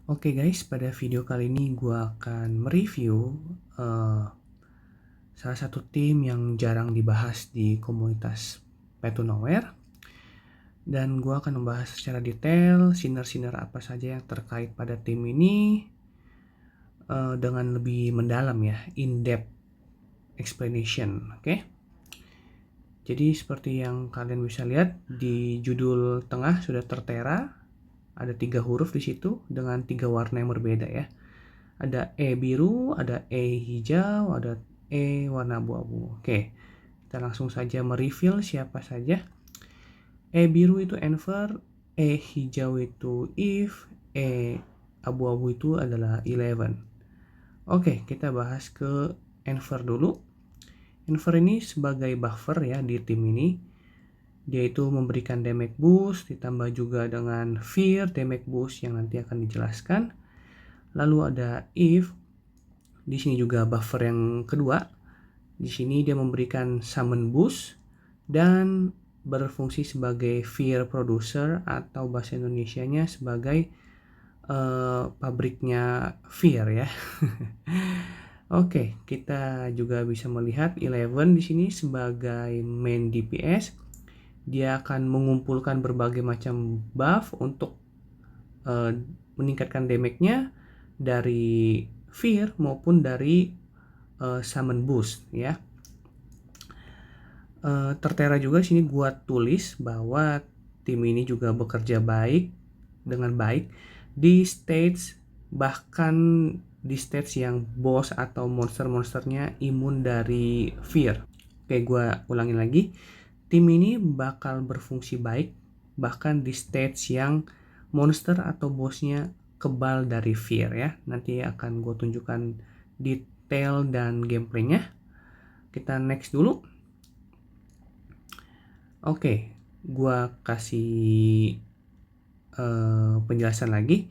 Oke guys, pada video kali ini gue akan mereview eh, salah satu tim yang jarang dibahas di komunitas Path to Nowhere, dan gue akan membahas secara detail sinar-sinar apa saja yang terkait pada tim ini dengan lebih mendalam ya, in-depth explanation. Oke. Jadi seperti yang kalian bisa lihat di judul tengah sudah tertera, ada 3 huruf di situ dengan 3 warna yang berbeda ya. Ada E biru, ada E hijau, ada E warna abu-abu. Oke, kita langsung saja mereveal siapa saja. E biru itu Enver, E hijau itu If, E abu-abu itu adalah Eleven. Oke, kita bahas ke Enver dulu. Enver ini sebagai buffer ya di tim ini. Dia itu memberikan damage boost, ditambah juga dengan fear damage boost yang nanti akan dijelaskan. Lalu ada If, di sini juga buffer yang kedua. Di sini dia memberikan summon boost dan berfungsi sebagai fear producer atau bahasa Indonesianya sebagai pabriknya fear ya. Oke, kita juga bisa melihat Eleven di sini sebagai main DPS. Dia akan mengumpulkan berbagai macam buff untuk meningkatkan damage-nya dari fear maupun dari summon boost ya. Tertera juga sini gua tulis bahwa tim ini juga bekerja dengan baik di stage, bahkan di stage yang boss atau monster-monsternya imun dari fear. Oke, gua ulangin lagi. Tim ini bakal berfungsi baik bahkan di stage yang monster atau bossnya kebal dari fear ya. Nanti akan gue tunjukkan detail dan gameplaynya. Kita next dulu. Oke, gua kasih penjelasan lagi.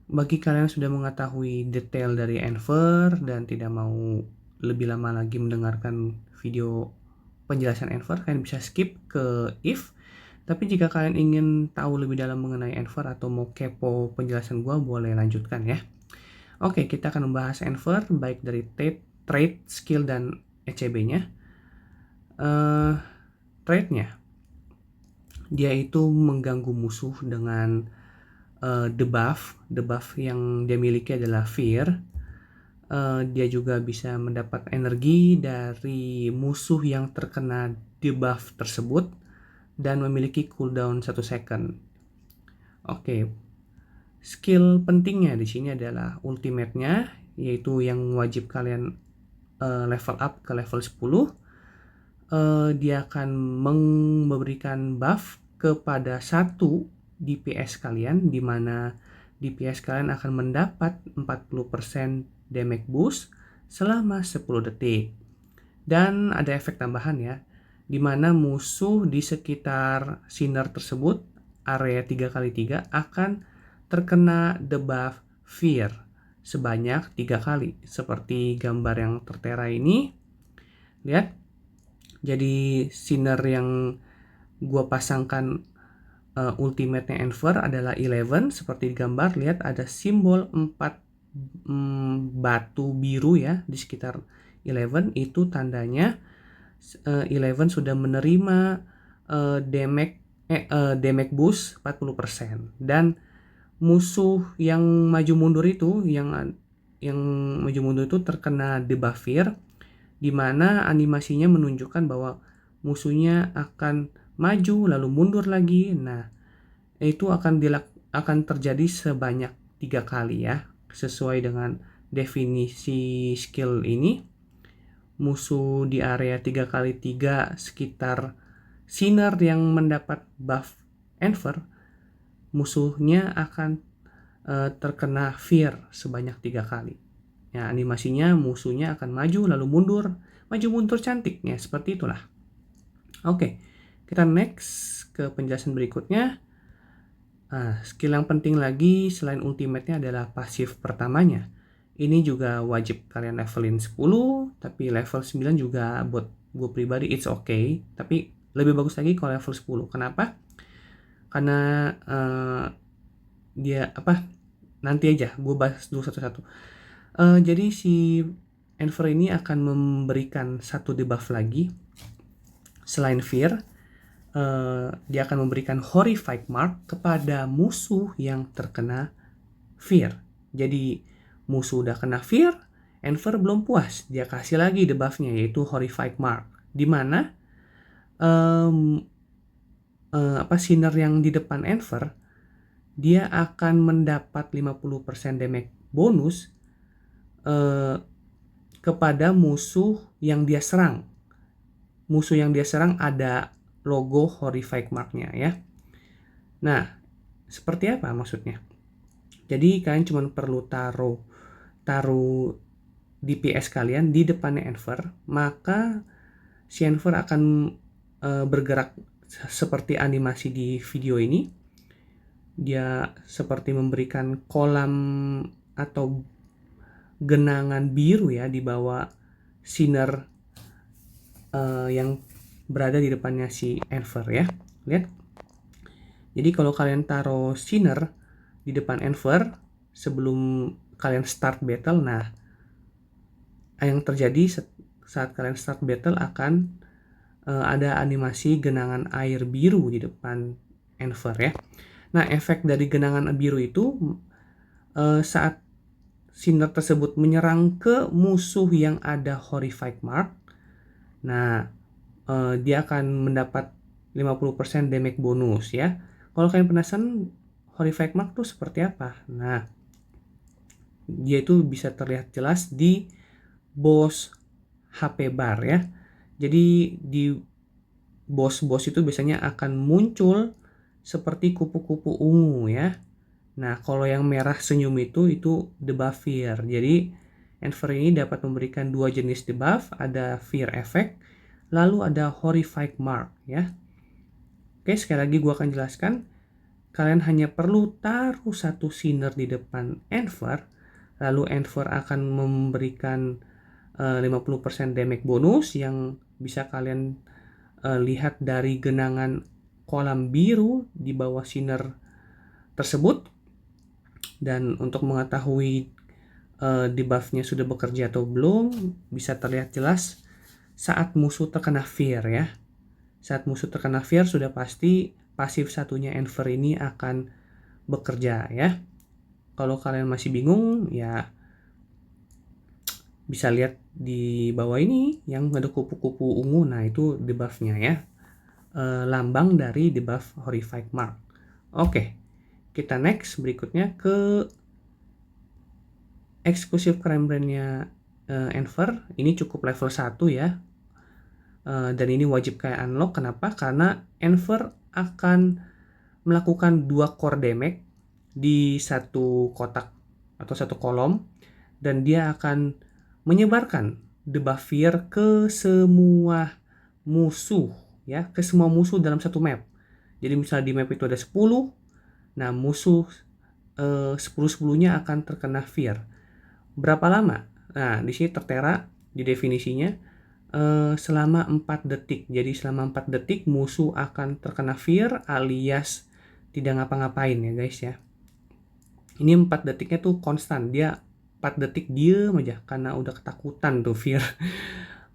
Bagi kalian yang sudah mengetahui detail dari Enver dan tidak mau lebih lama lagi mendengarkan video penjelasan Enver, kalian bisa skip ke If. Tapi jika kalian ingin tahu lebih dalam mengenai Enver atau mau kepo penjelasan gua, boleh lanjutkan ya. Oke, kita akan membahas Enver baik dari trait, skill, dan ECB-nya. Trait-nya, dia itu mengganggu musuh dengan debuff yang dia miliki adalah fear. Dia juga bisa mendapat energi dari musuh yang terkena debuff tersebut dan memiliki cooldown 1 second. Oke, skill pentingnya di sini adalah ultimate-nya, yaitu yang wajib kalian level up ke level 10. Dia akan memberikan buff kepada satu DPS kalian, di mana DPS kalian akan mendapat 40% damage boost selama 10 detik. Dan ada efek tambahan ya, di mana musuh di sekitar sinar tersebut, area 3x3, akan terkena debuff fear sebanyak 3 kali. Seperti gambar yang tertera ini. Lihat. Jadi sinar yang gua pasangkan ultimate-nya Enver adalah 11, seperti di gambar. Lihat ada simbol 4 batu biru ya di sekitar 11. Itu tandanya 11 sudah menerima damage boost 40%. Dan musuh yang maju mundur itu yang maju mundur itu terkena debuff fear, di mana animasinya menunjukkan bahwa musuhnya akan maju lalu mundur lagi. Nah, itu akan terjadi sebanyak 3 kali ya. Sesuai dengan definisi skill ini, musuh di area 3x3 sekitar sinar yang mendapat buff Enver, musuhnya akan terkena fear sebanyak 3 kali. Ya, animasinya musuhnya akan maju lalu mundur, maju mundur cantiknya seperti itulah. Oke, kita next ke penjelasan berikutnya. Skill yang penting lagi selain ultimate-nya adalah pasif pertamanya. Ini juga wajib kalian levelin 10, tapi level 9 juga buat gue pribadi it's okay, tapi lebih bagus lagi kalau level 10. Kenapa? Karena dia nanti aja, gue bahas dulu satu-satu. Jadi si Enver ini akan memberikan satu debuff lagi selain Fear. Dia akan memberikan Horrified Mark kepada musuh yang terkena Fear. Jadi musuh udah kena Fear, Enver belum puas, dia kasih lagi debuffnya yaitu Horrified Mark, di mana sinner yang di depan Enver dia akan mendapat 50% damage bonus kepada musuh yang dia serang. Musuh yang dia serang ada logo Horrified Mark-nya ya. Nah, seperti apa maksudnya? Jadi kalian cuma perlu taruh DPS kalian di depannya Enver, maka si Enver akan bergerak seperti animasi di video ini. Dia seperti memberikan kolam atau genangan biru ya di bawah sinner yang berada di depannya si Enver ya. Lihat. Jadi kalau kalian taruh sinner di depan Enver sebelum kalian start battle, nah yang terjadi saat kalian start battle akan ada animasi genangan air biru di depan Enver ya. Nah, efek dari genangan biru itu saat sinner tersebut menyerang ke musuh yang ada Horrified Mark, nah dia akan mendapat 50% damage bonus ya. Kalau kalian penasaran Horrified Mark tuh seperti apa? Nah, dia itu bisa terlihat jelas di boss HP bar ya. Jadi di boss-boss itu biasanya akan muncul seperti kupu-kupu ungu ya. Nah, kalau yang merah senyum itu debuff Fear. Jadi Enver ini dapat memberikan dua jenis debuff, ada Fear Effect, lalu ada Horrified Mark ya. Oke, sekali lagi gue akan jelaskan. Kalian hanya perlu taruh satu sinner di depan Enver, lalu Enver akan memberikan 50% damage bonus yang bisa kalian lihat dari genangan kolam biru di bawah sinner tersebut. Dan untuk mengetahui debuffnya sudah bekerja atau belum, bisa terlihat jelas saat musuh terkena Fear ya. Saat musuh terkena Fear sudah pasti pasif satunya Enver ini akan bekerja ya. Kalau kalian masih bingung ya bisa lihat di bawah ini yang ada kupu-kupu ungu, nah itu debuffnya ya. Lambang dari debuff Horrified Mark. Oke, kita next berikutnya ke eksklusif Crime Brand-nya Enver. Ini cukup level 1 ya. Dan ini wajib kayak unlock. Kenapa? Karena Enver akan melakukan 2 core damage di satu kotak atau satu kolom, dan dia akan menyebarkan debuff Fear ke semua musuh ya, ke semua musuh dalam satu map. Jadi misalnya di map itu ada 10, nah musuh 10-10-nya akan terkena Fear. Berapa lama? Nah, di sini tertera di definisinya selama 4 detik. Jadi selama 4 detik musuh akan terkena Fear alias tidak ngapa-ngapain ya guys ya. Ini 4 detiknya tuh konstan. Dia 4 detik diem aja karena udah ketakutan tuh Fear.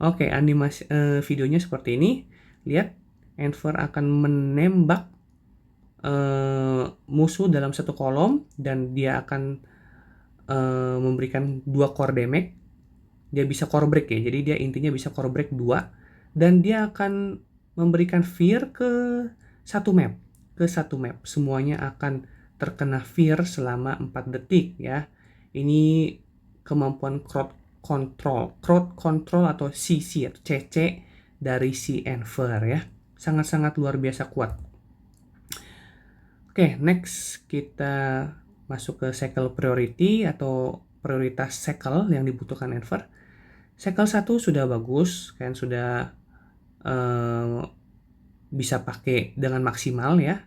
Oke, animasi videonya seperti ini. Lihat, Enver akan menembak musuh dalam satu kolom dan dia akan memberikan 2 core damage. Dia bisa core break ya, jadi dia intinya bisa core break 2, dan dia akan memberikan Fear ke satu map. Semuanya akan terkena Fear selama 4 detik ya. Ini kemampuan crowd control atau CC dari si Enver ya. Sangat-sangat luar biasa kuat. Oke, next kita masuk ke cycle priority atau prioritas cycle yang dibutuhkan Enver. Cycle 1 sudah bagus, kalian sudah bisa pakai dengan maksimal ya.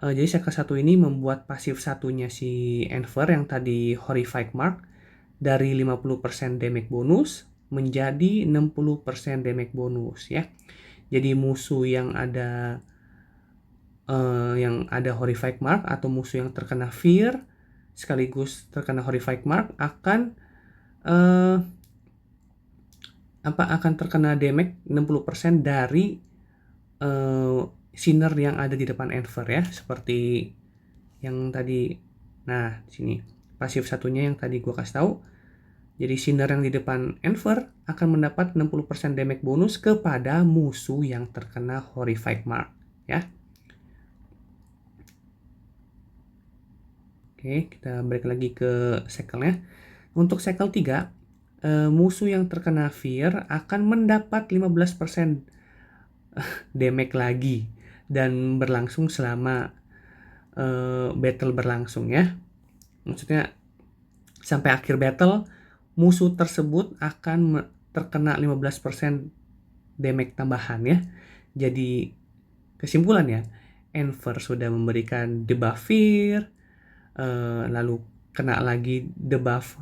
Jadi cycle 1 ini membuat pasif satunya si Enver yang tadi Horrified Mark dari 50% damage bonus menjadi 60% damage bonus ya. Jadi musuh yang ada Horrified Mark atau musuh yang terkena Fear sekaligus terkena horrific mark akan uh, akan terkena damage 60% dari sinner yang ada di depan Enver ya, seperti yang tadi. Nah, sini pasif satunya yang tadi gua kasih tahu. Jadi sinner yang di depan Enver akan mendapat 60% damage bonus kepada musuh yang terkena horrific mark ya. Oke, kita balik lagi ke cycle-nya. Untuk cycle 3, musuh yang terkena fear akan mendapat 15% damage lagi dan berlangsung selama battle berlangsung ya. Maksudnya sampai akhir battle musuh tersebut akan terkena 15% damage tambahan ya. Jadi kesimpulannya, Enver sudah memberikan debuff fear, lalu kena lagi debuff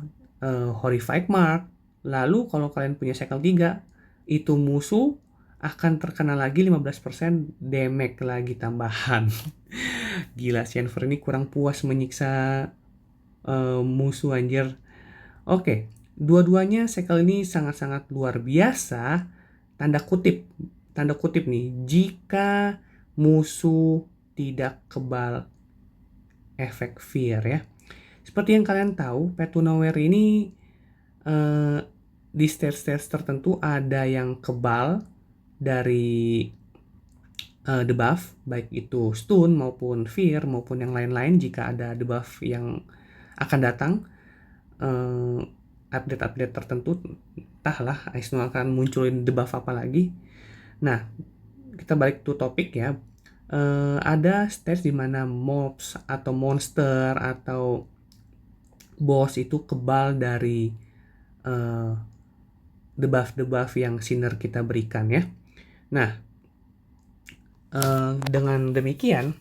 horrific mark. Lalu kalau kalian punya cycle 3, itu musuh akan terkena lagi 15% damage lagi tambahan. Gila, si Enver ini kurang puas menyiksa musuh anjir. Oke, dua-duanya cycle ini sangat-sangat luar biasa. Tanda kutip nih, jika musuh tidak kebal efek fear ya. Seperti yang kalian tahu, Petunaware ini di stage-stage tertentu ada yang kebal dari debuff, baik itu stun maupun fear maupun yang lain-lain. Jika ada debuff yang akan datang, update-update tertentu, entahlah Aisno akan munculin debuff apa lagi. Nah, kita balik to topik ya. Ada stage di mana mobs atau monster atau boss itu kebal dari debuff-debuff yang sinner kita berikan ya. Nah, dengan demikian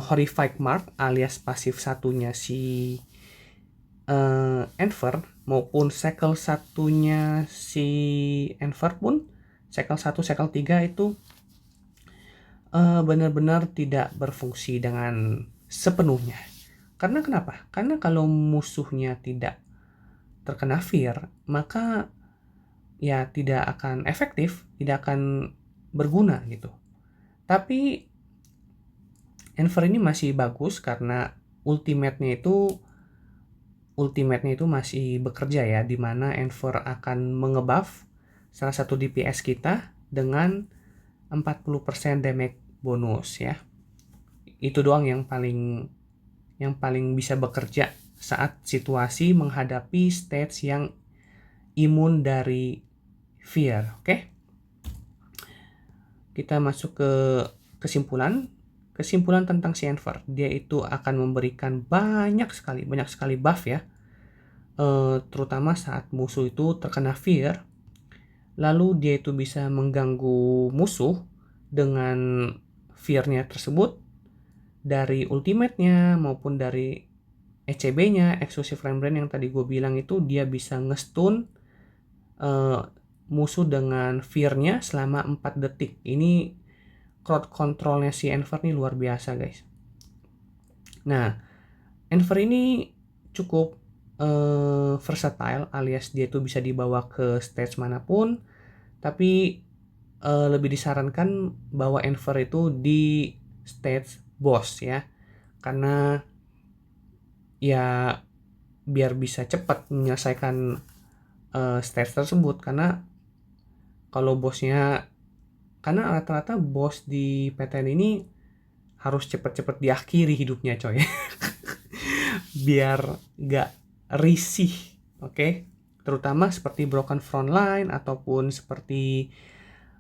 horrific mark alias pasif satunya si Enver maupun cycle satunya si Enver pun, cycle 1, cycle 3 itu benar-benar tidak berfungsi dengan sepenuhnya. Karena kenapa? Karena kalau musuhnya tidak terkena fear, maka ya tidak akan efektif, tidak akan berguna gitu. Tapi Enver ini masih bagus karena ultimate-nya itu masih bekerja ya, dimana Enver akan mengebuff salah satu DPS kita dengan 40% damage bonus ya. Itu doang yang paling bisa bekerja saat situasi menghadapi stage yang imun dari fear. Oke? Kita masuk ke kesimpulan tentang si Enver. Dia itu akan memberikan banyak sekali buff ya, terutama saat musuh itu terkena fear. Lalu dia itu bisa mengganggu musuh dengan fear-nya tersebut dari ultimate-nya maupun dari ECB-nya, Exclusive Rembrand yang tadi gue bilang itu. Dia bisa ngestun musuh dengan fear-nya selama 4 detik. Ini crowd control-nya si Enver ini luar biasa guys. Nah, Enver ini cukup versatile alias dia itu bisa dibawa ke stage manapun, tapi lebih disarankan bawa Enver itu di stage boss ya, karena ya biar bisa cepat menyelesaikan stage tersebut. Karena kalau bosnya, karena rata-rata bos di PTN ini harus cepet-cepet diakhiri hidupnya coy. Biar gak risih, oke? Terutama seperti Broken Frontline ataupun seperti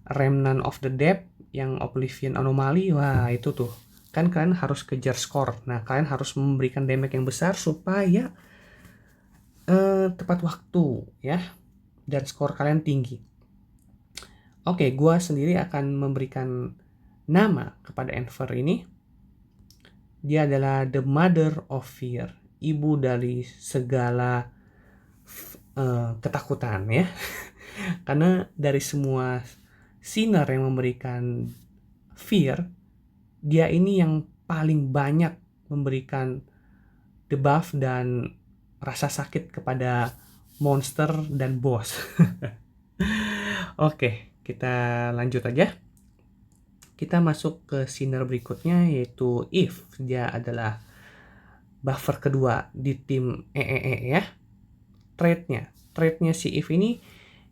Remnant of the Dead yang Oblivion Anomaly. Wah, itu tuh kan kalian harus kejar skor. Nah, kalian harus memberikan damage yang besar supaya tepat waktu ya, dan skor kalian tinggi. Oke, gua sendiri akan memberikan nama kepada Enver ini. Dia adalah the mother of fear, ibu dari segala ketakutan ya. Karena dari semua sinner yang memberikan fear, dia ini yang paling banyak memberikan debuff dan rasa sakit kepada monster dan boss. Oke, kita lanjut aja. Kita masuk ke sinner berikutnya, yaitu Eve. Dia adalah buffer kedua di tim EEE ya. Trait-nya si Eve ini,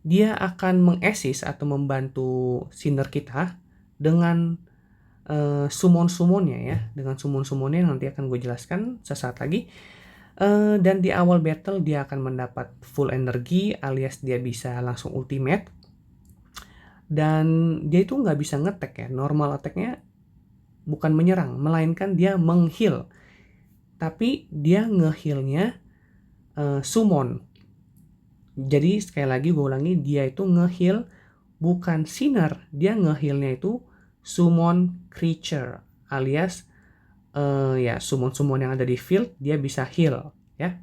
dia akan mengassist atau membantu sinner kita dengan summon-summonnya ya. Dengan summon-summonnya nanti akan gue jelaskan sesaat lagi. Dan di awal battle dia akan mendapat full energi, alias dia bisa langsung ultimate. Dan dia itu nggak bisa nge-attack ya. Normal attack-nya bukan menyerang, melainkan dia meng-heal. Tapi dia nge-heal-nya summon. Jadi sekali lagi gue ulangi, dia itu nge-heal bukan sinner, dia nge-heal-nya itu summon creature, alias ya summon-summon yang ada di field dia bisa heal ya.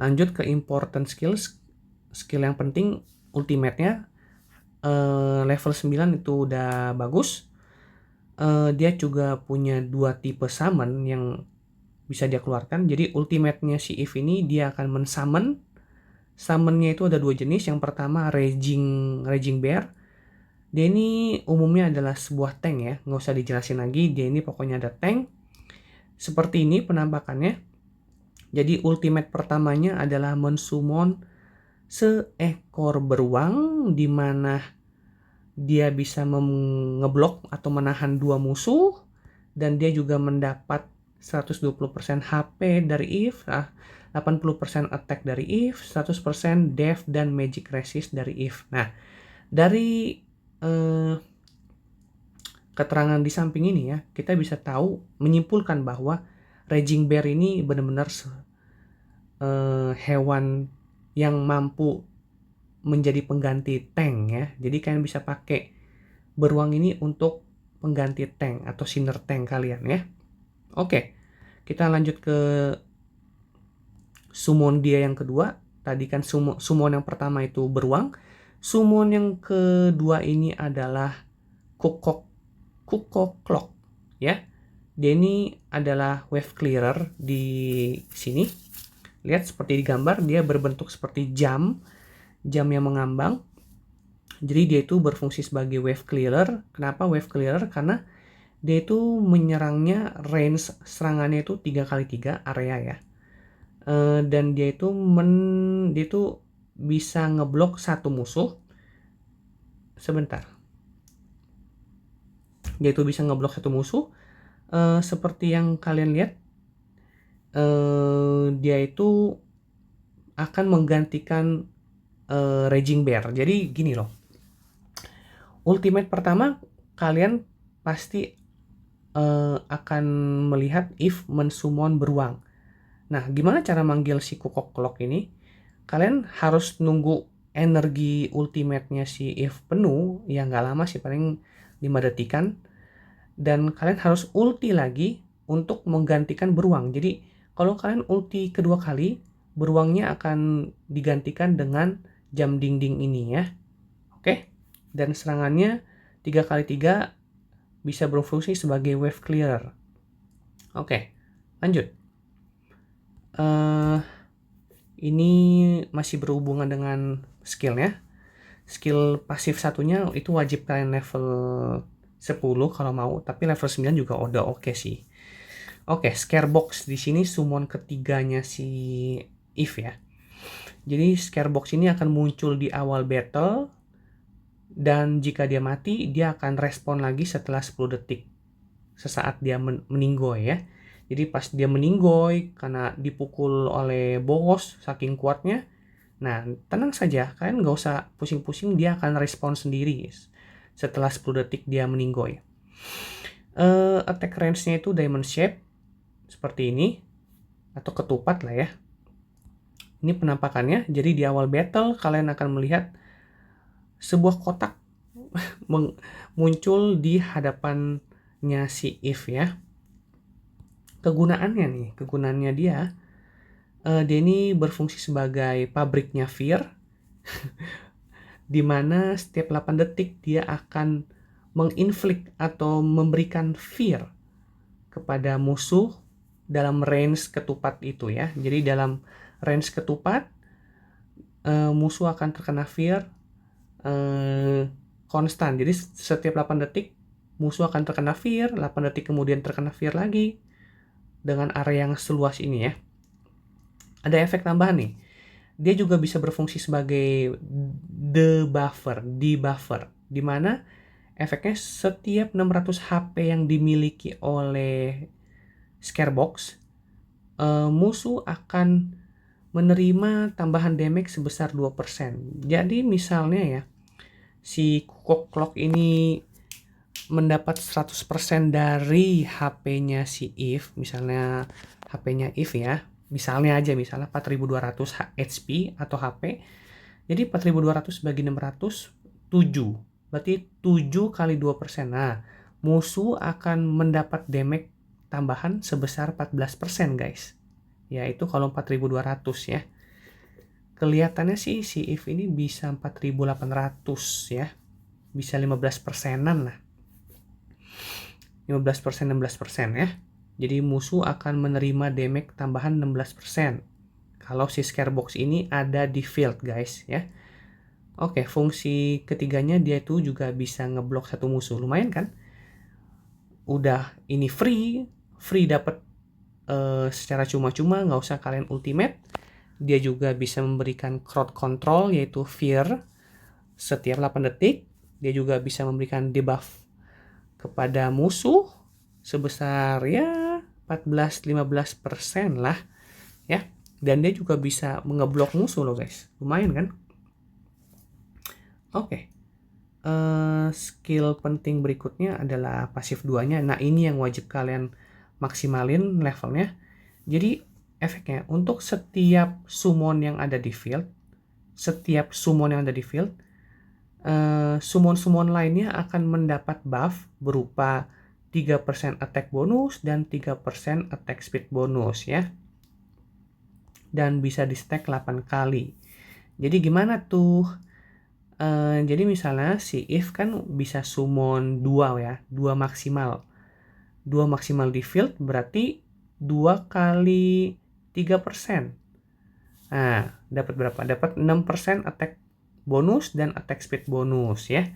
Lanjut ke important skills. Skill yang penting ultimate-nya level 9 itu udah bagus. Dia juga punya 2 tipe summon yang bisa dia keluarkan. Jadi ultimate-nya si Eve ini dia akan men-summon. Summon-nya itu ada 2 jenis. Yang pertama Raging Bear. Dia ini umumnya adalah sebuah tank ya, nggak usah dijelasin lagi, dia ini pokoknya ada tank. Seperti ini penampakannya. Jadi ultimate pertamanya adalah mensummon seekor beruang, di mana dia bisa ngeblok atau menahan 2 musuh, dan dia juga mendapat 120% HP dari Eve, 80% attack dari Eve, 100% def dan magic resist dari Eve. Nah, dari keterangan di samping ini ya, kita bisa tahu, menyimpulkan bahwa Raging Bear ini benar-benar hewan yang mampu menjadi pengganti tank ya. Jadi kalian bisa pakai beruang ini untuk pengganti tank atau sinner tank kalian ya. Oke, kita lanjut ke summon dia yang kedua. Tadi kan summon yang pertama itu beruang. Summon yang kedua ini adalah Kukok Clock ya. Dia ini adalah wave clearer di sini. Lihat seperti di gambar, dia berbentuk seperti jam yang mengambang. Jadi dia itu berfungsi sebagai wave clearer. Kenapa wave clearer? Karena dia itu menyerangnya, range serangannya itu 3x3 area ya. Dan dia itu bisa ngeblok satu musuh. Sebentar. Dia itu bisa ngeblok satu musuh. Seperti yang kalian lihat, dia itu akan menggantikan Raging Bear. Jadi gini loh, ultimate pertama kalian pasti akan melihat Eve mensummon beruang. Nah, gimana cara manggil si Kukok Clock ini? Kalian harus nunggu energi ultimate-nya si Eve penuh, ya nggak lama sih, paling 5 detikan. Dan kalian harus ulti lagi untuk menggantikan beruang. Jadi kalau kalian ulti kedua kali, beruangnya akan digantikan dengan jam dinding ini ya. Oke. Dan serangannya 3x3 bisa berfungsi sebagai wave clearer. Oke, lanjut. Ini masih berhubungan dengan skillnya. Skill pasif satunya itu wajib kalian level 10 kalau mau, tapi level 9 juga udah oke sih. Oke, Scarebox di sini summon ketiganya si Eve ya. Jadi Scarebox ini akan muncul di awal battle, dan jika dia mati, dia akan respon lagi setelah 10 detik. Sesaat dia meninggoy ya. Jadi pas dia meninggoy karena dipukul oleh bos saking kuatnya, nah tenang saja, kalian nggak usah pusing-pusing, dia akan respon sendiri setelah 10 detik dia meninggoy. Attack range-nya itu diamond shape seperti ini, atau ketupat lah ya. Ini penampakannya. Jadi di awal battle kalian akan melihat sebuah kotak muncul di hadapannya si Eve ya. Kegunaannya dia ini berfungsi sebagai pabriknya fear, di mana setiap 8 detik dia akan menginflict atau memberikan fear kepada musuh dalam range ketupat itu ya. Jadi dalam range ketupat musuh akan terkena fear konstan. Jadi setiap 8 detik musuh akan terkena fear, 8 detik kemudian terkena fear lagi dengan area yang seluas ini ya. Ada efek tambahan nih. Dia juga bisa berfungsi sebagai debuffer, di mana efeknya setiap 600 HP yang dimiliki oleh Scarebox, musuh akan menerima tambahan damage sebesar 2%. Jadi misalnya ya, si Clock ini mendapat 100% dari HP-nya si Eve, misalnya HP-nya Eve ya, misalnya 4200 HP atau HP. Jadi 4200 bagi 600, 7. Berarti 7 kali 2%. Nah, musuh akan mendapat damage tambahan sebesar 14% guys. Yaitu kalau 4200 ya. Kelihatannya sih si Eve ini bisa 4800 ya. Bisa 15%-an lah. 15%, 16% ya. Jadi musuh akan menerima damage tambahan 16%. Kalau si Scarebox ini ada di field guys ya. Oke, fungsi ketiganya dia itu juga bisa ngeblok satu musuh. Lumayan kan? Udah ini free dapat secara cuma-cuma, nggak usah kalian ultimate. Dia juga bisa memberikan crowd control yaitu fear setiap 8 detik. Dia juga bisa memberikan debuff kepada musuh sebesar ya 14-15% lah ya. Dan dia juga bisa mengeblok musuh loh guys. Lumayan kan? Oke. Skill penting berikutnya adalah pasif 2-nya. Nah, ini yang wajib kalian maksimalin levelnya. Jadi efeknya untuk setiap summon yang ada di field, summon-summon lainnya akan mendapat buff berupa 3% attack bonus dan 3% attack speed bonus ya. Dan bisa di stack 8 kali. Jadi gimana tuh? Jadi misalnya si Eve kan bisa summon 2 ya, 2 maksimal. 2 maksimal di field berarti 2 kali 3%. Nah, dapat berapa? Dapat 6% attack bonus dan attack speed bonus ya.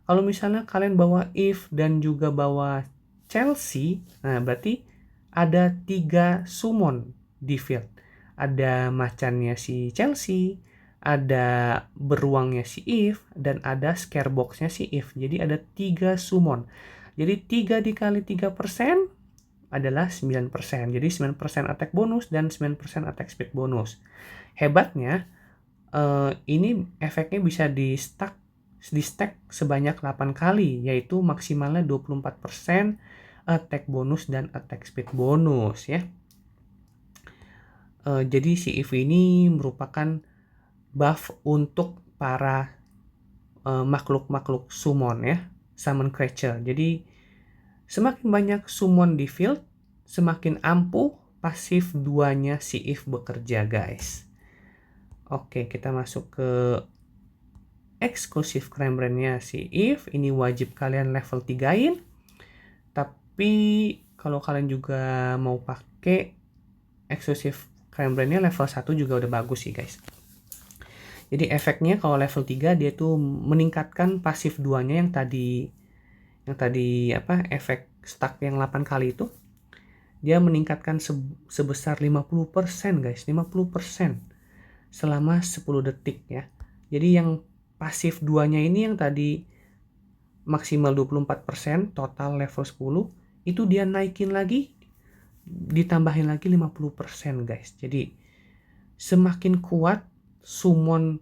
Kalau misalnya kalian bawa Eve dan juga bawa Chelsea, nah berarti ada 3 summon di field. Ada macannya si Chelsea, ada beruangnya si Eve, dan ada Scarebox-nya si Eve. Jadi ada 3 summon. Jadi 3 dikali 3% adalah 9%. Jadi 9% attack bonus dan 9% attack speed bonus. Hebatnya, ini efeknya bisa di stack sebanyak 8 kali, yaitu maksimalnya 24% attack bonus dan attack speed bonus ya. Jadi si Eve ini merupakan buff untuk para makhluk-makhluk summon ya, summon creature. Jadi semakin banyak summon di field, semakin ampuh pasif 2-nya si Eve bekerja guys. Oke, kita masuk ke eksklusif crime brand-nya si Eve. Ini wajib kalian level 3-in. Tapi kalau kalian juga mau pakai eksklusif crime brand-nya level 1 juga udah bagus sih guys. Jadi efeknya kalau level 3 dia tuh meningkatkan pasif 2-nya yang tadi efek stack yang 8 kali itu. Dia meningkatkan sebesar 50% guys, 50% selama 10 detik ya. Jadi yang pasif 2-nya ini yang tadi maksimal 24%, total level 10, itu dia naikin lagi, ditambahin lagi 50% guys. Jadi semakin kuat summon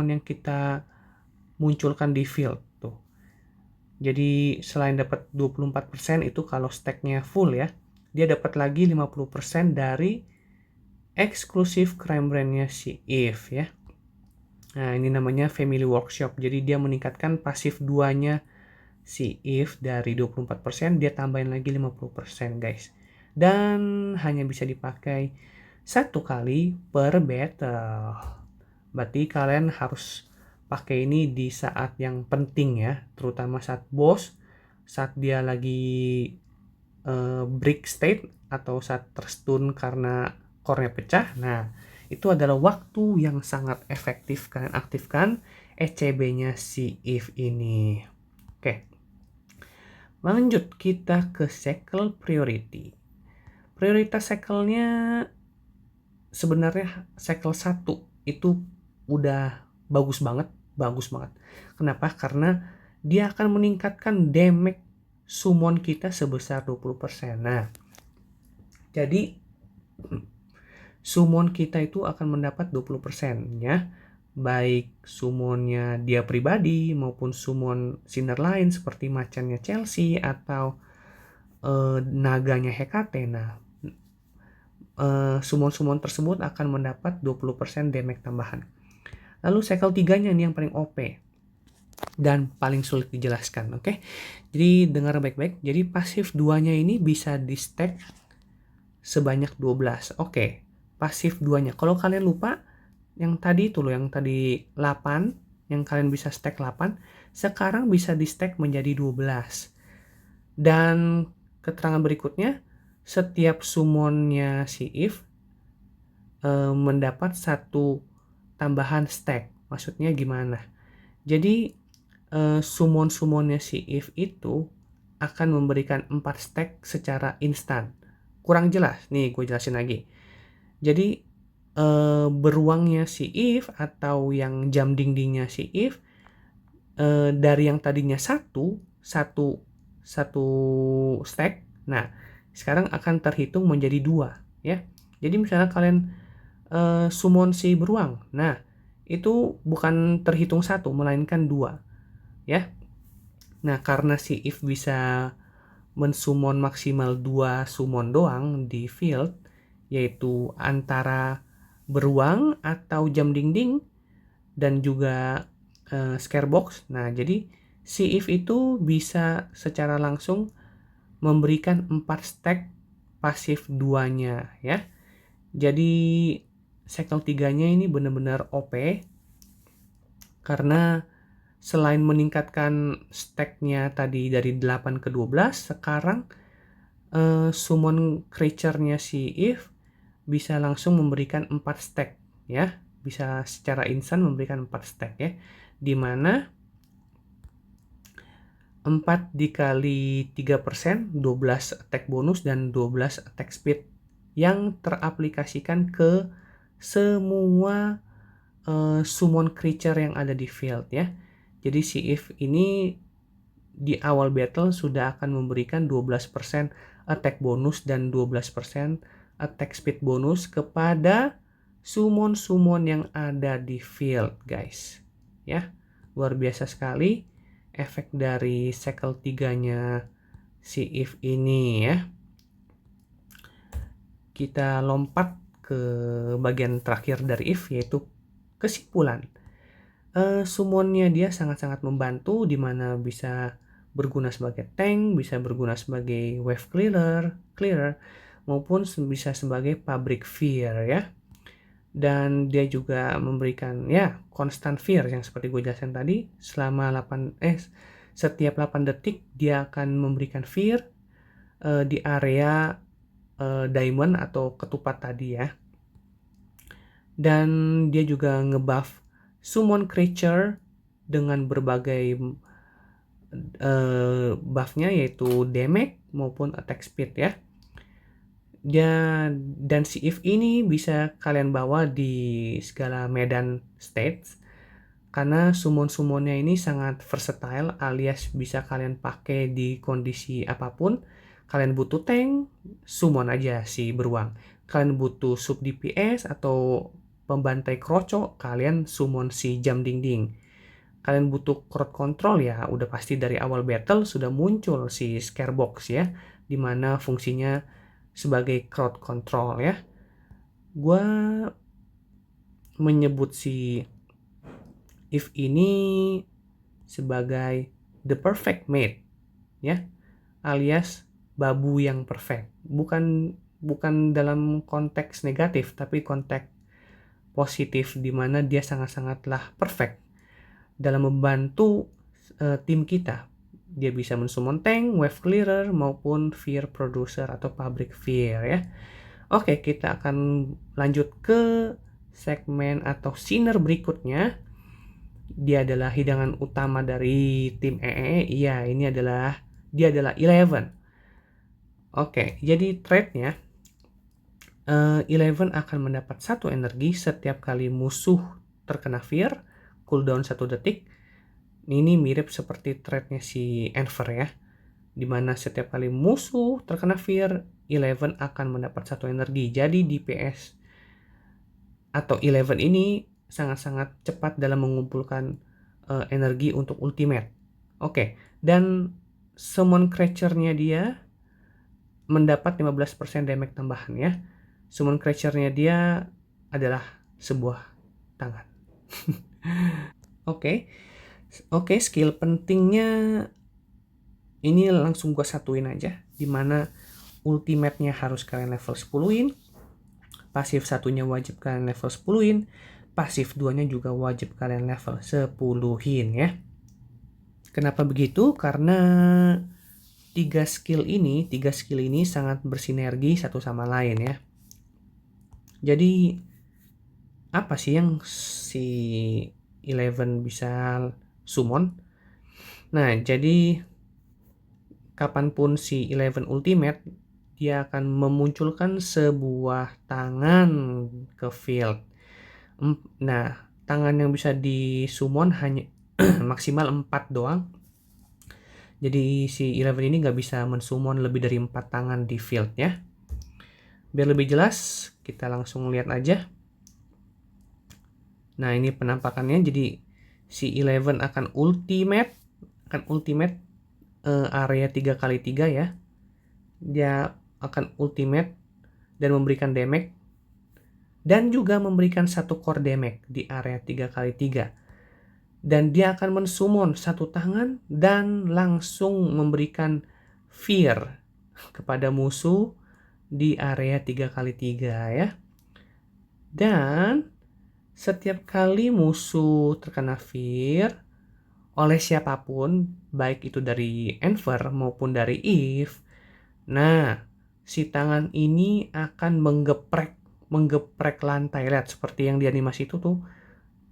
yang kita munculkan di field tuh. Jadi selain dapat 24% itu kalau stacknya full ya, dia dapat lagi 50% dari eksklusif crime brand-nya si Eve ya. Nah, ini namanya Family Workshop. Jadi dia meningkatkan pasif 2-nya si Eve dari 24%, dia tambahin lagi 50% guys. Dan hanya bisa dipakai 1 kali per battle. Berarti kalian harus pakai ini di saat yang penting ya, terutama saat boss, saat dia lagi break state atau saat terstun karena core-nya pecah. Nah, itu adalah waktu yang sangat efektif kalian aktifkan ECB-nya si if ini. Oke. Lanjut kita ke cycle priority. Prioritas cycle-nya sebenarnya cycle 1 itu udah bagus banget. Kenapa? Karena dia akan meningkatkan damage summon kita sebesar 20%. Nah, jadi summon kita itu akan mendapat 20% ya. Baik summonnya dia pribadi maupun summon sinner lain seperti macannya Chelsea atau naganya Hekate. Nah, summon-summon tersebut akan mendapat 20% damage tambahan. Lalu cycle 3-nya ini yang paling OP dan paling sulit dijelaskan, oke? Jadi dengar baik-baik. Jadi pasif 2-nya ini bisa di stack sebanyak 12. Oke. Pasif 2-nya. Kalau kalian lupa yang tadi itu loh, yang tadi 8, yang kalian bisa stack 8, sekarang bisa di stack menjadi 12. Dan keterangan berikutnya, setiap summonnya si if mendapat satu tambahan stack. Maksudnya gimana? Jadi summon-summonnya si if itu akan memberikan 4 stack secara instan. Kurang jelas, nih gue jelasin lagi. Jadi beruangnya si if atau yang jam dindingnya si if dari yang tadinya satu stack, nah sekarang akan terhitung menjadi 2 ya. Jadi misalnya kalian summon si beruang, nah itu bukan terhitung 1 melainkan 2 ya. Nah karena si if bisa mensummon maksimal 2 summon doang di field, yaitu antara beruang atau jam dinding dan juga scarebox. Nah jadi si if itu bisa secara langsung memberikan 4 stack pasif 2-nya ya. Jadi cycle 3-nya ini benar-benar OP karena selain meningkatkan stack-nya tadi dari 8 ke 12, sekarang summon creature-nya si if bisa langsung memberikan 4 stack ya. Bisa secara instan memberikan 4 stack ya. Dimana 4 dikali 3%, 12 attack bonus dan 12 attack speed yang teraplikasikan ke semua summon creature yang ada di field ya. Jadi si if ini di awal battle sudah akan memberikan 12% attack bonus dan 12% attack speed bonus kepada summon-summon yang ada di field, guys. Ya, luar biasa sekali efek dari cycle 3-nya si if ini ya. Kita lompat ke bagian terakhir dari if, yaitu kesimpulan. Summonnya dia sangat-sangat membantu, dimana bisa berguna sebagai tank, bisa berguna sebagai wave clearer, maupun bisa sebagai public fear ya. Dan dia juga memberikan ya constant fear yang seperti gue jelasin tadi, selama setiap 8 detik dia akan memberikan fear di area diamond atau ketupat tadi ya. Dan dia juga ngebuff summon creature dengan berbagai buffnya, yaitu damage maupun attack speed ya. Dan si if ini bisa kalian bawa di segala medan stage karena summon-summonnya ini sangat versatile, alias bisa kalian pakai di kondisi apapun. Kalian butuh tank, summon aja si beruang. Kalian butuh sub DPS atau pembantai kroco, kalian summon si jam dinding. Kalian butuh crowd control, ya udah pasti dari awal battle sudah muncul si scarebox ya, dimana fungsinya sebagai crowd control ya. Gua menyebut si if ini sebagai the perfect mate ya, alias babu yang perfect. Bukan dalam konteks negatif, tapi konteks positif, di mana dia sangat-sangatlah perfect dalam membantu tim kita Dia bisa mensummon tank, wave clearer, maupun fear producer atau public fear ya. Oke, kita akan lanjut ke segmen atau sinner berikutnya. Dia adalah hidangan utama dari tim EE. Iya, dia adalah Eleven. Oke, jadi trade-nya Eleven akan mendapat 1 energi setiap kali musuh terkena fear, cooldown 1 detik. Ini mirip seperti trade-nya si Enver ya, dimana setiap kali musuh terkena fear, Eleven akan mendapat 1 energi. Jadi DPS atau Eleven ini sangat-sangat cepat dalam mengumpulkan energi untuk ultimate. Oke, dan summon creature-nya dia mendapat 15% damage tambahan ya. Summon creature-nya dia adalah sebuah tangan. Oke, skill pentingnya ini langsung gua satuin aja, dimana ultimate-nya harus kalian level 10-in, pasif satunya wajib kalian level 10-in, pasif 2-nya juga wajib kalian level 10-in ya. Kenapa begitu? Karena tiga skill ini sangat bersinergi satu sama lain ya. Jadi apa sih yang si Eleven bisa summon? Nah, jadi kapanpun si Eleven ultimate, dia akan memunculkan sebuah tangan ke field. Nah, tangan yang bisa disummon hanya maksimal 4 doang. Jadi si Eleven ini nggak bisa mensummon lebih dari 4 tangan di field ya. Biar lebih jelas, kita langsung lihat aja. Nah, ini penampakannya. Jadi si Eleven akan ultimate area 3x3 ya. Dia akan ultimate dan memberikan damage dan juga memberikan 1 core damage di area 3x3. Dan dia akan mensummon 1 tangan dan langsung memberikan fear kepada musuh di area 3x3 ya. Dan setiap kali musuh terkena fear oleh siapapun, baik itu dari Enver maupun dari Eve, nah si tangan ini akan menggeprek lantai. Lihat seperti yang di animasi itu tuh,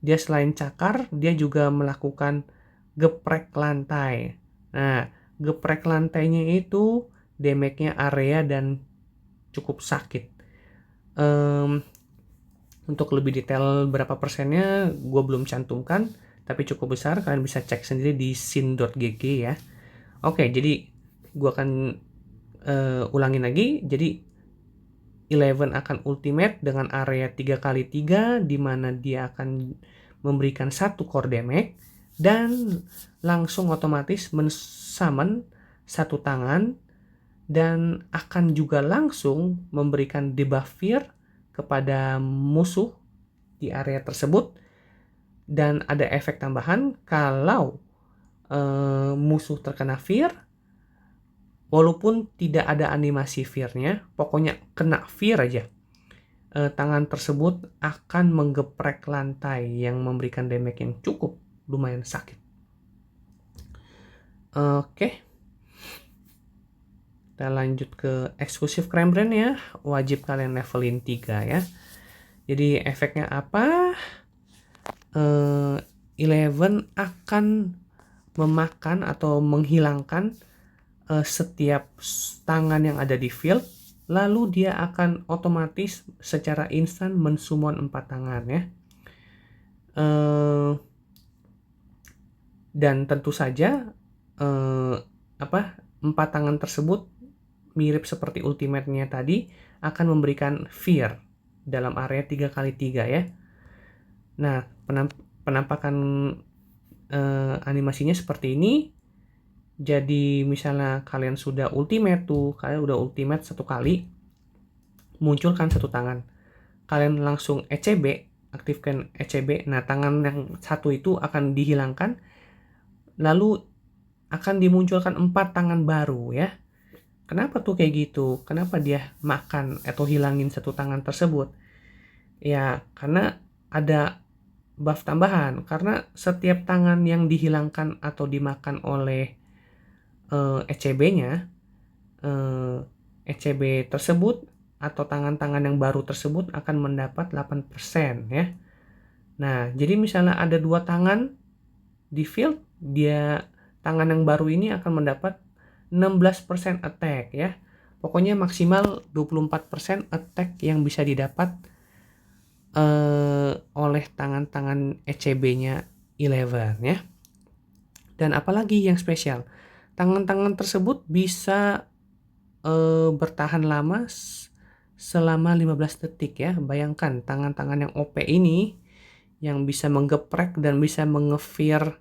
dia selain cakar, dia juga melakukan geprek lantai. Nah, geprek lantainya itu damage-nya area dan cukup sakit. Untuk lebih detail berapa persennya gue belum cantumkan, tapi cukup besar. Kalian bisa cek sendiri di sin.gg ya. Oke, jadi gue akan ulangin lagi. Jadi Eleven akan ultimate dengan area 3x3, di mana dia akan memberikan 1 core damage dan langsung otomatis men-summon 1 tangan dan akan juga langsung memberikan debuff fear kepada musuh di area tersebut. Dan ada efek tambahan kalau musuh terkena fear, walaupun tidak ada animasi fear-nya, pokoknya kena fear aja, tangan tersebut akan menggeprek lantai yang memberikan damage yang cukup lumayan sakit. Oke. Kita lanjut ke eksklusif Crime Brand ya. Wajib kalian levelin 3 ya. Jadi efeknya apa? Eleven akan memakan atau menghilangkan setiap tangan yang ada di field, lalu dia akan otomatis secara instan mensummon 4 tangan ya. Dan tentu saja 4 tangan tersebut mirip seperti ultimate-nya tadi, akan memberikan fear dalam area 3x3 ya. Nah, penampakan animasinya seperti ini. Jadi misalnya kalian sudah ultimate tuh, kalian udah ultimate 1 kali, munculkan 1 tangan, kalian langsung ECB, aktifkan ECB. Nah, tangan yang 1 itu akan dihilangkan, lalu akan dimunculkan 4 tangan baru ya. Kenapa tuh kayak gitu? Kenapa dia makan atau hilangin 1 tangan tersebut? Ya, karena ada buff tambahan. Karena setiap tangan yang dihilangkan atau dimakan oleh ECB-nya, ECB tersebut atau tangan-tangan yang baru tersebut akan mendapat 8% ya. Nah, jadi misalnya ada 2 tangan di field, tangan yang baru ini akan mendapat 16% attack ya. Pokoknya maksimal 24% attack yang bisa didapat oleh tangan-tangan ECB-nya 11 ya. Dan apalagi yang spesial, tangan-tangan tersebut bisa bertahan lama selama 15 detik ya. Bayangkan tangan-tangan yang OP ini yang bisa menggeprek dan bisa mengefear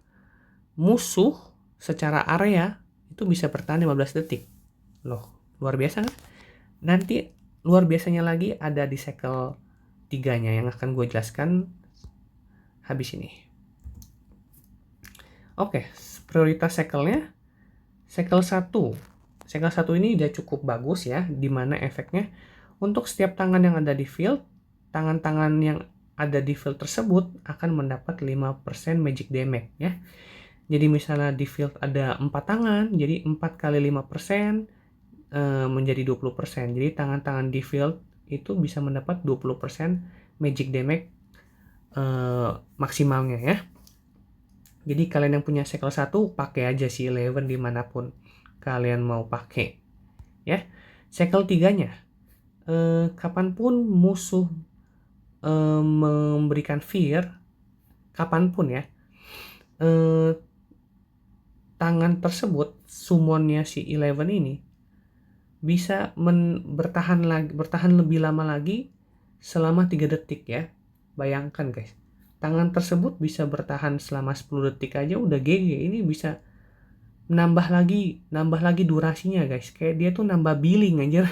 musuh secara area itu bisa bertahan 15 detik. Loh, luar biasa kan? Nanti luar biasanya lagi ada di cycle 3-nya yang akan gue jelaskan habis ini. Oke, prioritas cycle-nya. Cycle 1. Cycle 1 ini udah cukup bagus ya, dimana efeknya untuk setiap tangan yang ada di field, tangan-tangan yang ada di field tersebut akan mendapat 5% magic damage ya. Jadi misalnya di field ada 4 tangan, jadi 4 kali 5% menjadi 20%. Jadi tangan-tangan di field itu bisa mendapat 20% magic damage maksimalnya ya. Jadi kalian yang punya cycle 1 pakai aja si 11 dimanapun kalian mau pakai ya. Cycle 3-nya kapanpun musuh memberikan fear, kapanpun ya, tangan tersebut, summonnya si 11 ini bisa bertahan lebih lama lagi selama 3 detik ya. Bayangkan guys, tangan tersebut bisa bertahan selama 10 detik aja udah GG. Ini bisa nambah lagi durasinya guys. Kayak dia tuh nambah billing aja.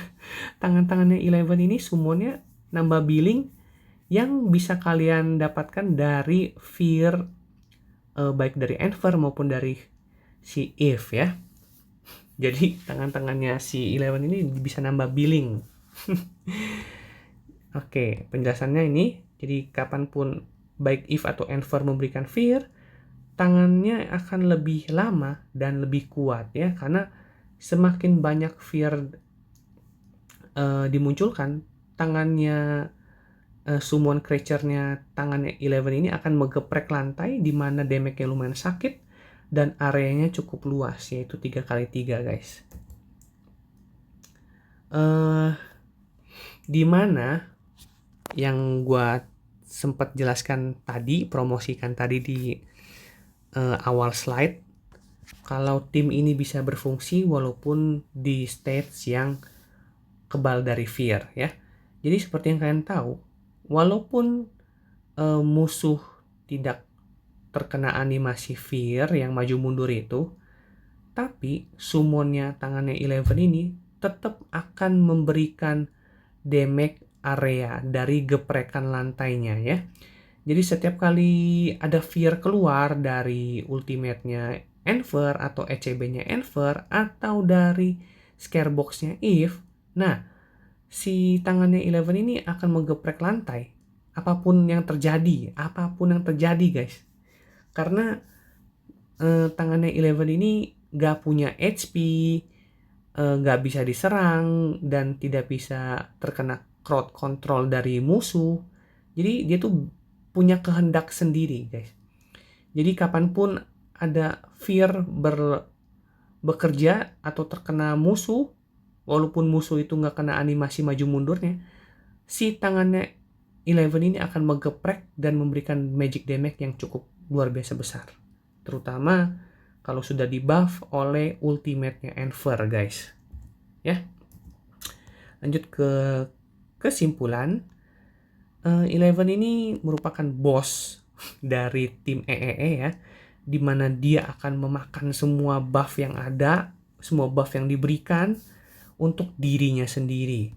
Tangan-tangannya 11 ini summonnya nambah billing yang bisa kalian dapatkan dari fear, baik dari Enver maupun dari si Eve ya. Jadi tangan-tangannya si 11 ini bisa nambah billing. Oke, penjelasannya ini. Jadi kapanpun baik Eve atau Enver memberikan fear, tangannya akan lebih lama dan lebih kuat ya. Karena semakin banyak fear dimunculkan, tangannya summon creature-nya tangannya 11 ini akan menggeprek lantai di mana damage-nya lumayan sakit dan areanya cukup luas, yaitu 3x3 guys. Di mana yang gua sempat jelaskan tadi, promosikan tadi di awal slide, kalau tim ini bisa berfungsi walaupun di stage yang kebal dari fear ya. Jadi seperti yang kalian tahu, walaupun musuh tidak terkena animasi fear yang maju mundur itu, tapi summonnya tangannya 11 ini tetap akan memberikan damage area dari geprekan lantainya ya. Jadi setiap kali ada fear keluar dari ultimate-nya Enver atau ECB-nya Enver atau dari scarebox-nya Eve, nah si tangannya 11 ini akan menggeprek lantai apapun yang terjadi guys. Karena tangannya 11 ini gak punya HP, gak bisa diserang dan tidak bisa terkena crowd control dari musuh. Jadi dia tuh punya kehendak sendiri guys. Jadi kapanpun ada fear bekerja atau terkena musuh, walaupun musuh itu gak kena animasi maju mundurnya, si tangannya 11 ini akan menggeprek dan memberikan magic damage yang cukup luar biasa besar. Terutama kalau sudah di buff oleh ultimate-nya Enver guys. Ya. Lanjut ke kesimpulan. 11 ini merupakan boss dari tim EEE ya, dimana dia akan memakan semua buff yang ada, semua buff yang diberikan untuk dirinya sendiri.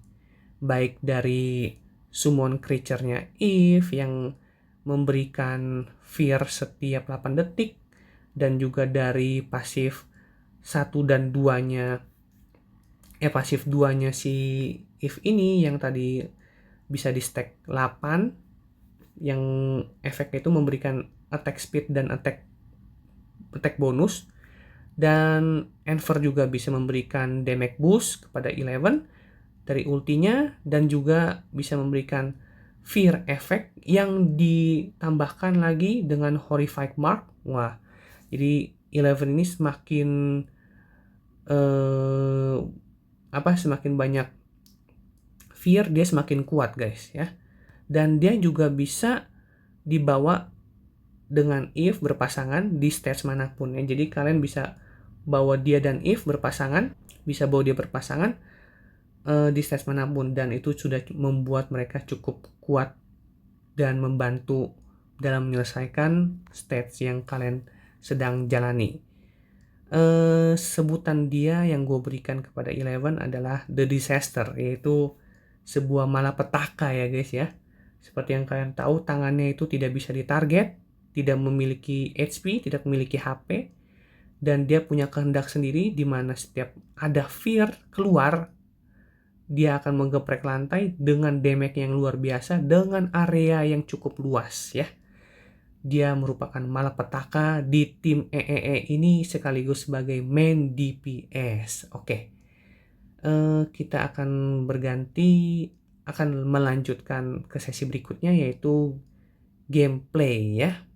Baik dari summon creature-nya Eve yang memberikan fear setiap 8 detik, dan juga dari pasif 1 dan 2-nya pasif 2-nya si Eve ini yang tadi bisa di stack 8 yang efeknya itu memberikan attack speed dan attack bonus, Dan Enver juga bisa memberikan damage boost kepada Eleven dari ultinya, dan juga bisa memberikan fear effect yang ditambahkan lagi dengan horrific mark. Wah, jadi Eleven ini semakin semakin banyak fear, dia semakin kuat guys ya. Dan dia juga bisa dibawa dengan Eve berpasangan di stage manapun ya. Jadi kalian bisa bawa dia dan Eve berpasangan, bisa bawa dia berpasangan di stage manapun, dan itu sudah membuat mereka cukup kuat dan membantu dalam menyelesaikan stage yang kalian sedang jalani. Sebutan dia yang gue berikan kepada Eleven adalah The Disaster, yaitu sebuah malapetaka ya guys ya. Seperti yang kalian tahu, tangannya itu tidak bisa ditarget, tidak memiliki HP, tidak memiliki HP, dan dia punya kehendak sendiri di mana setiap ada fear keluar, dia akan menggeprek lantai dengan damage yang luar biasa dengan area yang cukup luas ya. Dia merupakan malapetaka di tim EEE ini sekaligus sebagai main DPS. Oke. Kita akan melanjutkan ke sesi berikutnya, yaitu gameplay ya.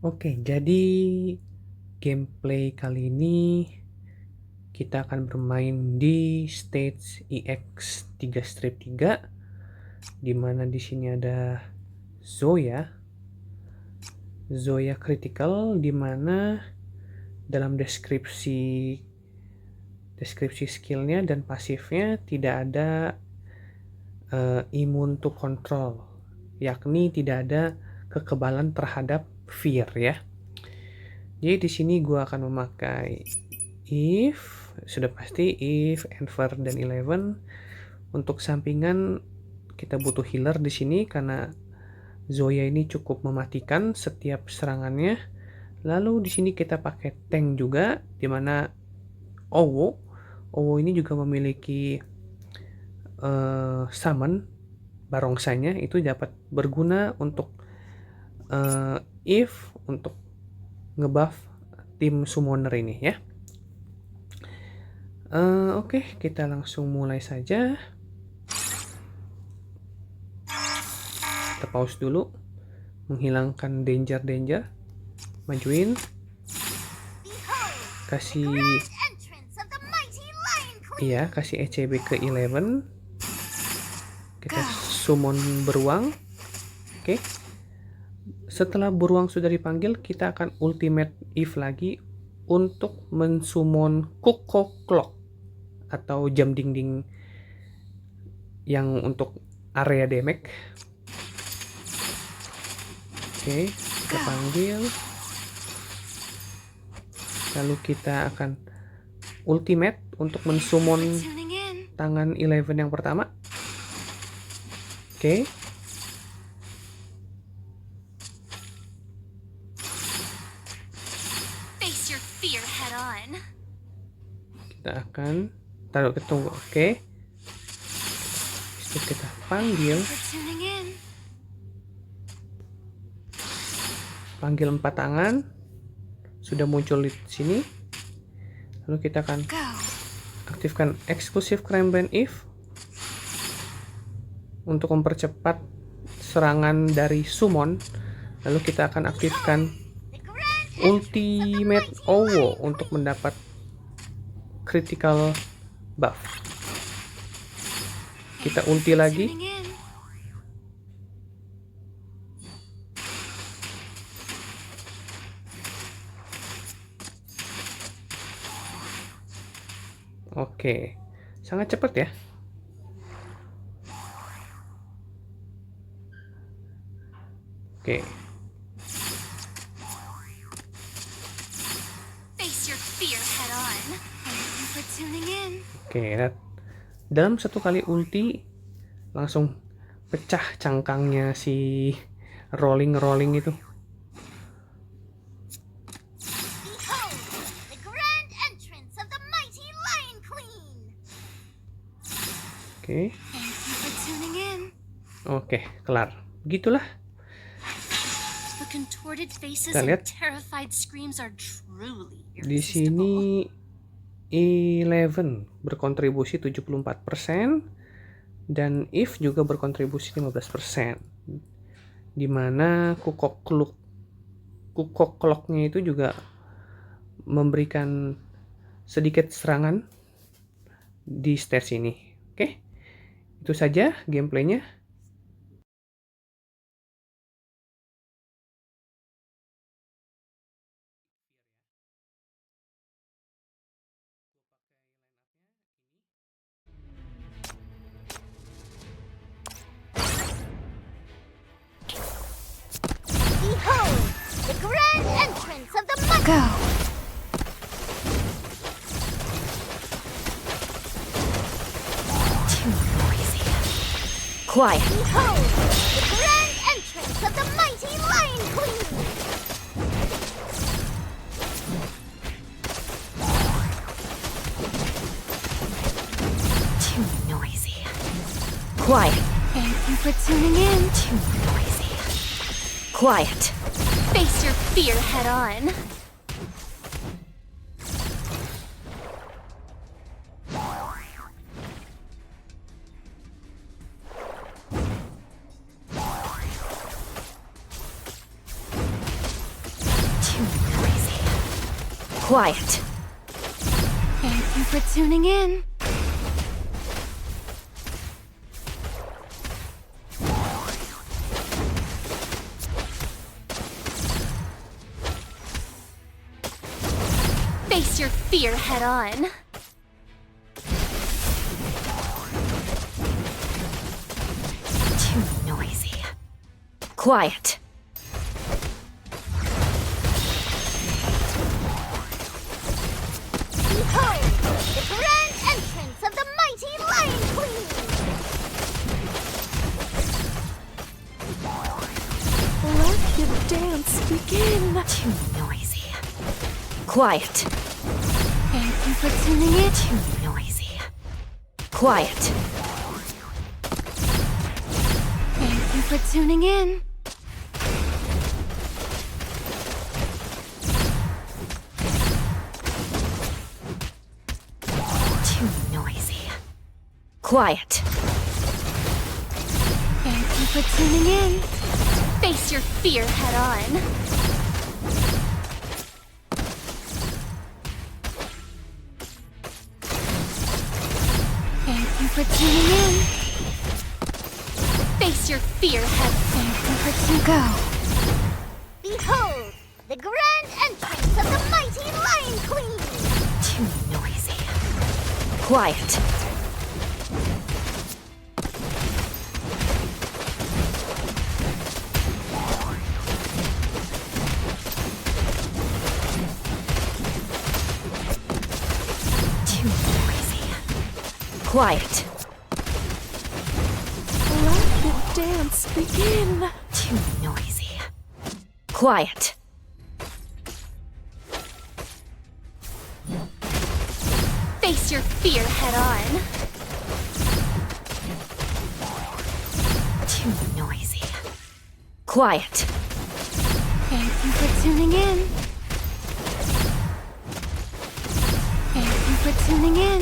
Oke, jadi gameplay kali ini kita akan bermain di stage EX3-3, di mana di sini ada Zoya critical, di mana dalam deskripsi skillnya dan pasifnya tidak ada immune to control, yakni tidak ada kekebalan terhadap fear ya. Jadi di sini gue akan memakai Eve, sudah pasti Eve, Enver, dan Eleven. Untuk sampingan kita butuh healer di sini karena Zoya ini cukup mematikan setiap serangannya. Lalu di sini kita pakai tank juga, di mana Owo ini juga memiliki summon barongsanya, itu dapat berguna untuk Eve untuk ngebuff tim summoner ini ya. Oke, kita langsung mulai saja. Kita pause dulu, menghilangkan danger, majuin, kasih ECB ke Eleven, kita summon beruang. Oke. Setelah beruang sudah dipanggil, kita akan ultimate Eve lagi untuk mensummon Cuckoo Clock atau jam dinding yang untuk area damage. Oke, kita panggil. Lalu kita akan ultimate untuk mensummon tangan Eleven yang pertama. Oke. Kita akan tunggu. Oke. Terus kita panggil 4 tangan, sudah muncul di sini. Lalu kita akan aktifkan eksklusif Crime Brand Eve untuk mempercepat serangan dari summon. Lalu kita akan aktifkan Ultimate Owo untuk mendapat critical buff. Kita ulti lagi. Oke, sangat cepat ya. Oke. Oke, dalam satu kali ulti langsung pecah cangkangnya si rolling itu. Oke. tuning in. Oke, kelar. Begitulah. The contorted faces Kita lihat. and terrified screams are truly Di sini Eleven berkontribusi 74% dan Eve juga berkontribusi 15%. Dimana Kukok-Kloknya itu juga memberikan sedikit serangan di stage ini. Oke, itu saja gameplaynya. Behold, the grand entrance of the Go! Too noisy. Quiet. Behold, the grand entrance of the mighty Lion Queen! Too noisy. Quiet. Thank you for tuning in. Too noisy. Quiet. Face your fear head on. Too noisy. Quiet. Thank you for tuning in. Face your fear head on. Too noisy. Quiet. Behold, the grand entrance of the mighty Lion Queen! Let the dance begin. Too noisy. Quiet. Thank you for tuning in. Too noisy. Quiet. Thank you for tuning in. Too noisy. Quiet. Thank you for tuning in. Face your fear head on. Thank you for tuning in. Face your fear head. Thank you for tuning go. Behold, the grand entrance of the mighty Lion Queen! Too noisy. Quiet. Too noisy. Quiet. Let the dance begin. Too noisy. Quiet. Face your fear head on. Too noisy. Quiet. Thank you for tuning in. Thank you for tuning in.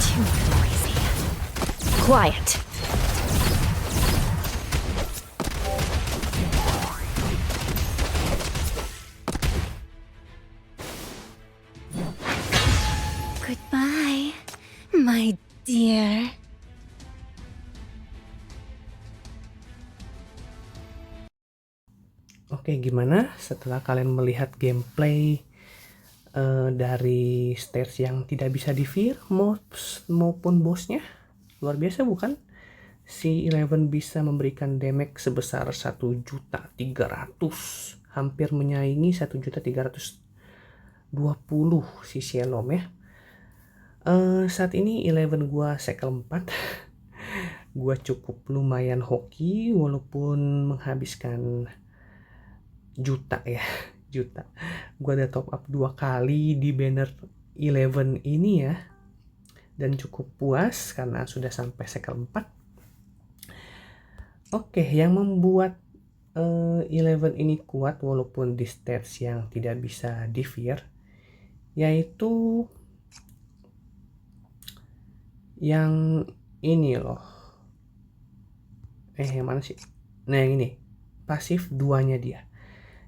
Too noisy. Quiet. Goodbye, my dear. Oke, gimana setelah kalian melihat gameplay dari stage yang tidak bisa di-fear maupun bosnya? Luar biasa bukan? Si Eleven bisa memberikan damage sebesar 1.300.000, hampir menyaingi 1.320.000 si Shelom ya. Saat ini Eleven gua cycle 4. Gua cukup lumayan hoki walaupun menghabiskan juta ya, juta. Gua ada top up 2 kali di banner Eleven ini ya, dan cukup puas karena sudah sampai cycle 4. Oke, yang membuat Eleven ini kuat walaupun di stage yang tidak bisa di fear, yaitu yang ini loh. Yang mana sih? Nah yang ini, pasif 2-nya dia.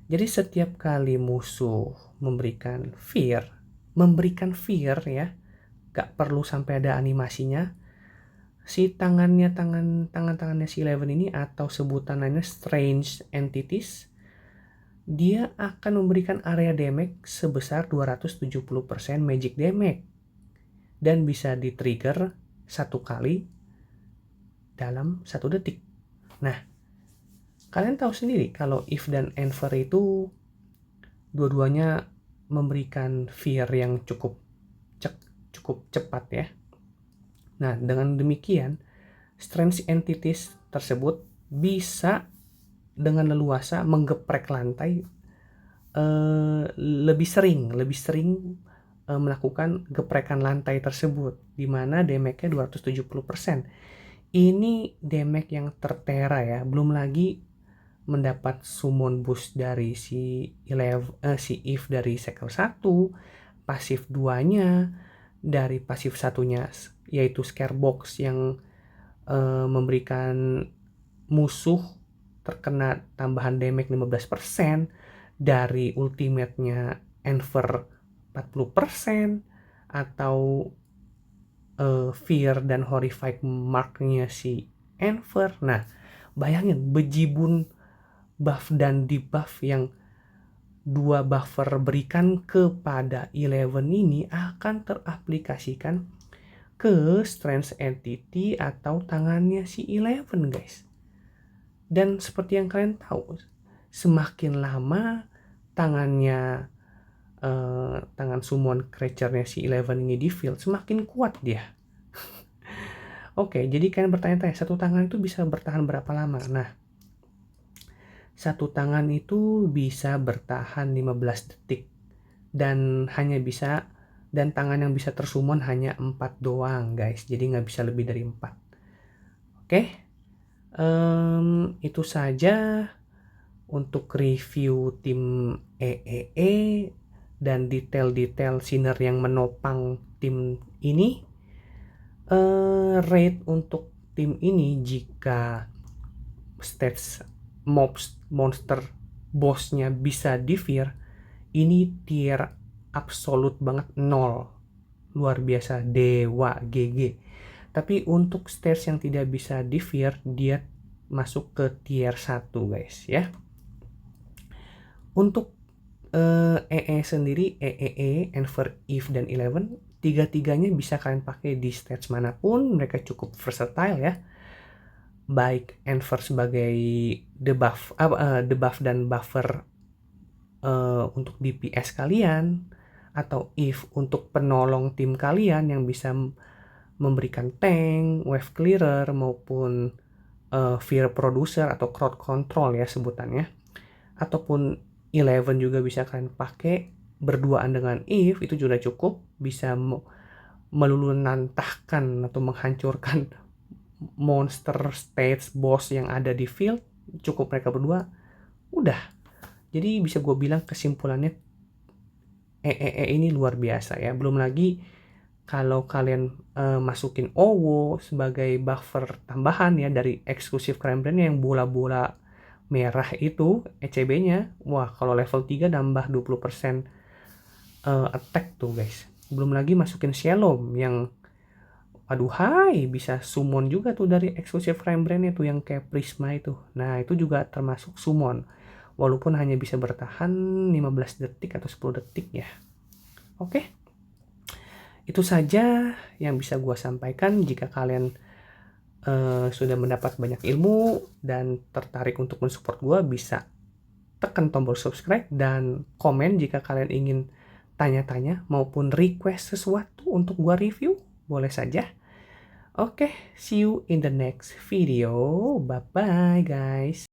Jadi setiap kali musuh memberikan fear ya, gak perlu sampai ada animasinya, si tangannya si Eleven ini atau sebutan lainnya strange entities, dia akan memberikan area damage sebesar 270% magic damage dan bisa di-trigger 1 kali dalam 1 detik. Nah, kalian tahu sendiri kalau Eve dan Enver itu dua-duanya memberikan fear yang cukup cepat ya. Nah, dengan demikian strange entities tersebut bisa dengan leluasa menggeprek lantai lebih sering melakukan geprekan lantai tersebut, di mana damage-nya 270%. Ini damage yang tertera ya, belum lagi mendapat summon boost dari si Eve dari Cycle 1, pasif 2-nya dari pasif 1-nya yaitu Scarebox yang memberikan musuh terkena tambahan damage 15%, dari ultimate-nya Enver 40%, atau Fear dan Horrified Mark-nya si Enver. Nah, bayangin bejibun buff dan debuff yang 2 buffer berikan kepada Eleven ini akan teraplikasikan ke Strange Entity atau tangannya si Eleven, guys. Dan seperti yang kalian tahu, semakin lama tangan summon creature-nya si Eleven ini di field, semakin kuat dia. Oke, jadi kalian bertanya-tanya, satu tangan itu bisa bertahan berapa lama? Nah, satu tangan itu bisa bertahan 15 detik dan tangan yang bisa tersummon hanya 4 doang, guys. Jadi nggak bisa lebih dari 4. Oke, itu saja untuk review tim EEE dan detail-detail Sinner yang menopang tim ini. Rate untuk tim ini jika stats monster bossnya bisa di fear, ini tier absolut banget 0, luar biasa, dewa GG. Tapi untuk stats yang tidak bisa di fear, dia masuk ke tier 1, guys ya. Untuk EE sendiri, EEE, Enver, Eve, dan Eleven, tiga-tiganya bisa kalian pakai di stats manapun. Mereka cukup versatile ya. Baik Enver sebagai debuff dan buffer untuk DPS kalian, atau Eve untuk penolong tim kalian yang bisa memberikan tank, wave clearer, maupun fear producer atau crowd control ya sebutannya. Ataupun Eleven juga bisa kalian pakai berduaan dengan Eve, itu juga cukup bisa meluluhlantahkan atau menghancurkan monster stage boss yang ada di field. Cukup mereka berdua udah. Jadi bisa gue bilang kesimpulannya EEE ini luar biasa ya. Belum lagi kalau kalian masukin OWO sebagai buffer tambahan ya dari eksklusif Crime Brand yang bola-bola merah itu ECB-nya. Wah, kalau level 3 nambah 20% attack tuh, guys. Belum lagi masukin Shalom yang aduh hai, bisa summon juga tuh dari eksklusif Crime Brand itu yang kayak Prisma itu. Nah, itu juga termasuk summon. Walaupun hanya bisa bertahan 15 detik atau 10 detik ya. Oke. Itu saja yang bisa gue sampaikan. Jika kalian sudah mendapat banyak ilmu dan tertarik untuk mensupport gue, bisa tekan tombol subscribe dan komen jika kalian ingin tanya-tanya maupun request sesuatu untuk gue review. Boleh saja. Oke, see you in the next video. Bye-bye guys.